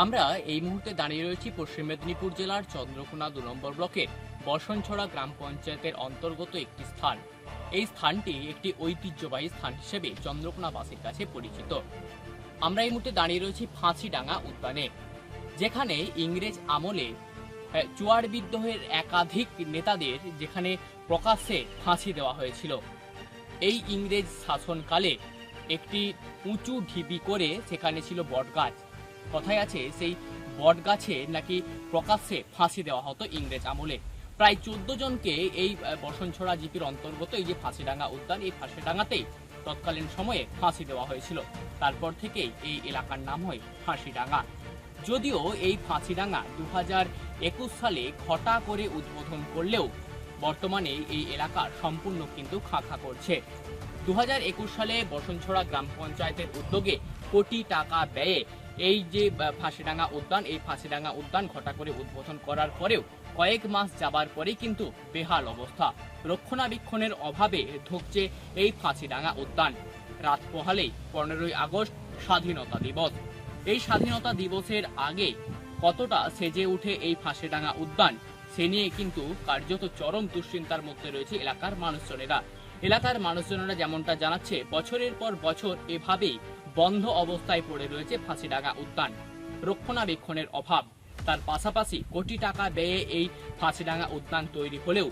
আমরা এই মুহূর্তে দাঁড়িয়ে রয়েছি পশ্চিম মেদিনীপুর জেলার চন্দ্রকোনা ২ নম্বর ব্লকের বসনছড়া গ্রাম পঞ্চায়েতের অন্তর্গত একটি স্থান। এই স্থানটি একটি ঐতিহ্যবাহী স্থান হিসেবে চন্দ্রকোনাবাসীর কাছে পরিচিত। আমরা এই মুহূর্তে দাঁড়িয়ে রয়েছি ফাঁসিডাঙ্গা উদ্যানে, যেখানে ইংরেজ আমলে চুয়ার বিদ্রোহের একাধিক নেতাদের যেখানে প্রকাশ্যে ফাঁসি দেওয়া হয়েছিল। এই ইংরেজ শাসনকালে একটি উঁচু ঢিবি করে সেখানে ছিল বটগাছ। কথায় আছে সেই বটগাছে নাকি প্রকাশ্যে ফাঁসি দেওয়া হতো ইংরেজ আমলে। প্রায় 14 জনকে এই বসনছড়া জিপির অন্তর্গত এই যে ফাঁসিডাঙ্গা উদ্যান, এই ফাঁসিডাঙ্গাতেই তৎকালীন সময়ে ফাঁসি দেওয়া হয়েছিল। তারপর থেকেই এই এলাকার নাম হয় ফাঁসিডাঙ্গা। যদিও এই ফাঁসিডাঙ্গা 2021 সালে ঘটা করে উদ্বোধন করলেও বর্তমানে এই এলাকা সম্পূর্ণ কিন্তু খাঁ করছে। 2021 সালে বসনছড়া গ্রাম পঞ্চায়েতের উদ্যোগে কোটি টাকা ব্যয়ে এই যে ফাঁসিডাঙ্গা উদ্যান, এই ফাঁসিডাঙ্গা উদ্যান ঘটা করে উদ্বোধন করার পরেও কয়েক মাস যাবার পরেই কিন্তু বেহাল অবস্থা। রক্ষণাবেক্ষণের অভাবে ধুঁকছে এই ফাঁসিডাঙ্গা উদ্যান। রাত পোহালেই 15ই আগস্ট স্বাধীনতা দিবস। এই স্বাধীনতা দিবসের আগে কতটা সেজে উঠে এই ফাঁসিডাঙ্গা উদ্যান, সে নিয়ে কিন্তু কার্যত চরম দুশ্চিন্তার মধ্যে রয়েছে এলাকার মানুষজনেরা। এলাকার মানুষজনেরা যেমনটা জানাচ্ছে, বছরের পর বছর এভাবেই বন্ধ অবস্থায় পড়ে রয়েছে ফাঁসিডাঙ্গা উদ্যান। রক্ষণাবেক্ষণের অভাব, তার পাশাপাশি কোটি টাকা ব্যয়ে এই ফাঁসিডাঙ্গা উদ্যান তৈরি হলেও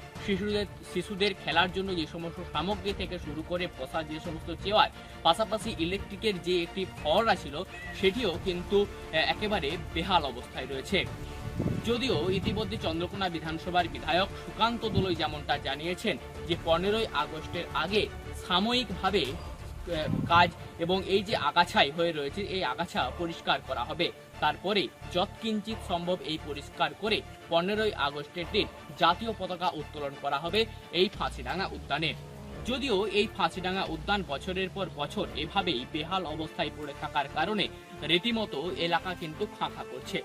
শিশুদের খেলার জন্য যে সমস্ত সামগ্রী থেকে শুরু করে বসার যে সমস্ত চেয়ার, পাশাপাশি ইলেকট্রিকের যে একটি ফোয়ারা ছিল, সেটিও কিন্তু একেবারে বেহাল অবস্থায় রয়েছে। যদিও ইতিমধ্যে চন্দ্রকোনা বিধানসভার বিধায়ক সুকান্ত দোলই যেমনটা জানিয়েছেন যে 15ই আগস্টের আগে সাময়িকভাবে কাজ এবং এই যে আগাছাই হয়ে রয়েছে, এই আগাছা পরিষ্কার করা হবে। তারপরে যৎকিঞ্চিত সম্ভব এই পরিষ্কার করে 15ই আগস্টের দিন জাতীয় পতাকা উত্তোলন করা হবে এই ফাঁসিডাঙ্গা উদ্যানে। যদিও এই ফাঁসিডাঙ্গা উদ্যান বছরের পর বছর এভাবেই বেহাল অবস্থায় পড়ে থাকার কারণে রীতিমতো এলাকা কিন্তু খাঁ করছে।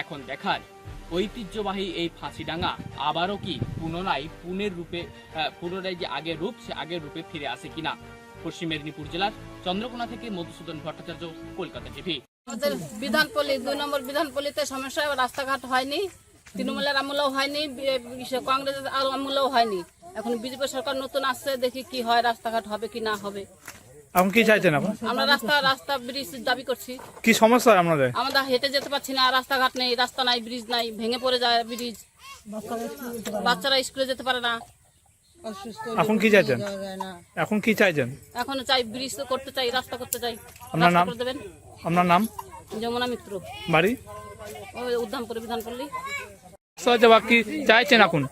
এখন দেখার ঐতিহ্যবাহী এই ফাঁসিডাঙ্গা আবারও কি পুনরায় যে আগের রূপ, সে আগের রূপে ফিরে আসে কিনা। পশ্চিম মেদিনীপুর জেলার চন্দ্রকোনা থেকে মধুসূদন ভট্টাচার্য, কলকাতা টিভি। আমাদের বিধানপল্লী 2 নম্বর বিধানপল্লীতে সমস্যা, রাস্তাঘাট হয়নি, তৃণমূলের আমলেও হয়নি, কংগ্রেসের আমলেও হয়নি। এখন বিজেপি সরকার নতুন আসছে, দেখি কি হয়, রাস্তাঘাট হবে কি না হবে। এখন কি চাইছেন আপনি? আমরা রাস্তা ব্রিজ দাবি করছি। কি সমস্যা আপনাদের? আমরা হেঁটে যেতে পারছি না, রাস্তাঘাট নেই, রাস্তা নাই, ব্রিজ নাই, ভেঙে পড়ে যায় ব্রিজ, বাচ্চারা স্কুলে যেতে পারে না। এখন কি চাইছেন? এখন চাই ব্রিজ করতে চাই, রাস্তা করতে চাই। আপনার নাম? দেবেন? আপনার নাম? যমুনা মিত্র, বাড়ি? ওই উদ্যামপুর বিধানপল্লী। কি চাইছেন এখন?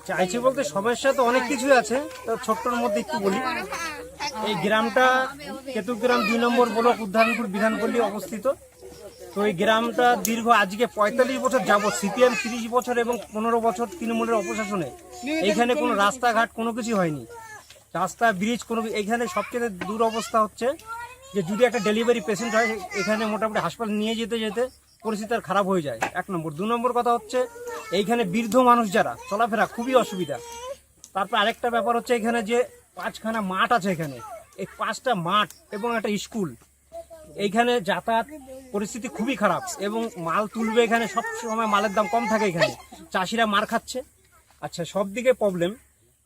চাইছি বলতে সমস্যা তো অনেক কিছুই আছে, তো ছোট্টর মধ্যে একটু বলি। এই গ্রামটা কেতুগ্রাম 2 নম্বর ব্লক উদ্যানপুর বিধানপল্লী অবস্থিত। তো এই গ্রামটা দীর্ঘ আজকে 45 বছর যাবত সিপিএম 30 বছর এবং 15 বছর তৃণমূলের অপশাসনে এখানে কোনো রাস্তাঘাট কোনো কিছু হয়নি। রাস্তা ব্রিজ কোনো, এখানে সবচেয়ে দুরবস্থা হচ্ছে যে যদি একটা ডেলিভারি পেশেন্ট হয়, এখানে মোটামুটি হাসপাতাল নিয়ে যেতে যেতে পরিস্থিতি আর খারাপ হয়ে যায়, 1 নম্বর। 2 নম্বর কথা হচ্ছে এইখানে বৃদ্ধ মানুষ যারা চলাফেরা খুবই অসুবিধা। তারপর আরেকটা ব্যাপার হচ্ছে এখানে যে 5খানা মাঠ আছে, এখানে এই 5টা মাঠ এবং একটা স্কুল, এইখানে যাতায়াত পরিস্থিতি খুবই খারাপ এবং মাল তুলবে এখানে সব সময় মালের দাম কম থাকে, এখানে চাষিরা মার খাচ্ছে। আচ্ছা, সব দিকে প্রবলেম।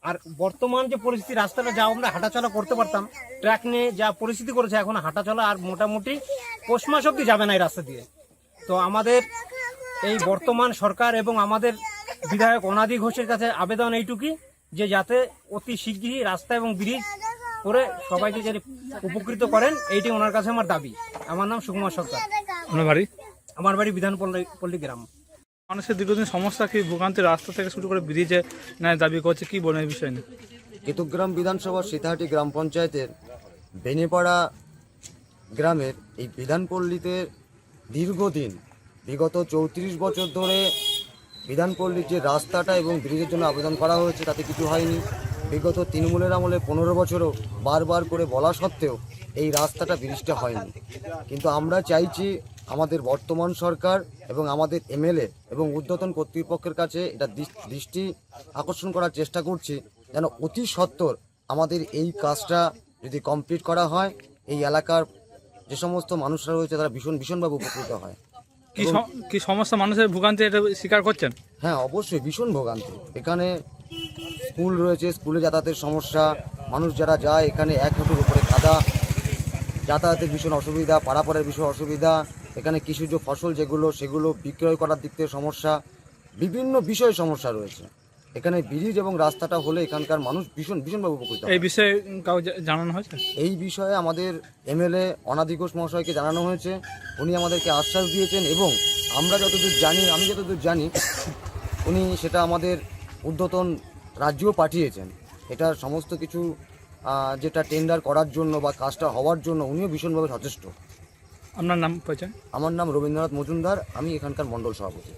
আর বর্তমান যে পরিস্থিতি, রাস্তাটা যা আমরা হাঁটাচলা করতে পারতাম, ট্রাক নিয়ে যা পরিস্থিতি করেছে, এখন হাঁটাচলা আর মোটামুটি পৌষ মাস অব্দি যাবে না এই রাস্তা দিয়ে। তো আমাদের এই বর্তমান সরকার এবং আমাদের বিধায়ক অনাদি ঘোষের কাছে আবেদন এইটুকুই যে যাতে অতি শীঘ্রই রাস্তা এবং ব্রিজ করে সবাইকে যাতে উপকৃত করেন, এইটি ওনার কাছে আমার দাবি। আমার নাম সুকুমার সরকার। আমার বাড়ি বিধানপল্লী গ্রাম। মানুষের দীর্ঘদিন সমস্যা কি ভোগান্তি, রাস্তা থেকে শুরু করে ব্রিজে দাবি করছে, কি বলেন এই বিষয় নিয়ে? কেতুগ্রাম বিধানসভার সীতাহাটি গ্রাম পঞ্চায়েতের বেনিপাড়া গ্রামের এই বিধানপল্লীতে দীর্ঘদিন বিগত 34 বছর ধরে বিধানপল্লীর যে রাস্তাটা এবং ব্রিজের জন্য আবেদন করা হয়েছে, তাতে কিছু হয়নি। বিগত তৃণমূলের আমলে 15 বছরও বারবার করে বলা সত্ত্বেও এই রাস্তাটা ব্রিজটা হয়নি। কিন্তু আমরা চাইছি আমাদের বর্তমান সরকার এবং আমাদের এমএলএ এবং ঊর্ধ্বতন কর্তৃপক্ষের কাছে এটা দৃষ্টি আকর্ষণ করার চেষ্টা করছি, যেন অতি সত্বর আমাদের এই কাজটা যদি কমপ্লিট করা হয়, এই এলাকার যে সমস্ত মানুষরা রয়েছে তারা ভীষণভাবে উপকৃত হয়। কি সমস্যা মানুষের ভোগান্তি এটা স্বীকার করছেন? হ্যাঁ, অবশ্যই ভীষণ ভোগান্তি। এখানে স্কুল রয়েছে, স্কুলে যাতায়াতের সমস্যা, মানুষ যারা যায় এখানে 1 হাঁটুর উপরে কাদা, যাতায়াতের ভীষণ অসুবিধা, পারাপারের ভীষণ অসুবিধা, এখানে কৃষিজ ফসল যেগুলো সেগুলো বিক্রয় করার দিক থেকে সমস্যা, বিভিন্ন বিষয়ে সমস্যা রয়েছে। এখানে ব্রিজ এবং রাস্তাটা হলে এখানকার মানুষ ভীষণভাবে উপকৃত হয়। এই বিষয়ে কাউ জানানো হয়েছে? এই বিষয়ে আমাদের এমএলএ অনাদি ঘোষ মহাশয়কে জানানো হয়েছে, উনি আমাদেরকে আশ্বাস দিয়েছেন এবং আমি যতদূর জানি উনি সেটা আমাদের ঊর্ধ্বতন রাজ্যও পাঠিয়েছেন। এটার সমস্ত কিছু যেটা টেন্ডার করার জন্য বা কাজটা হওয়ার জন্য উনিও ভীষণভাবে সচেষ্ট। আপনার নাম পরিচয়? আমার নাম রবীন্দ্রনাথ মজুমদার, আমি এখানকার মণ্ডল সভাপতি।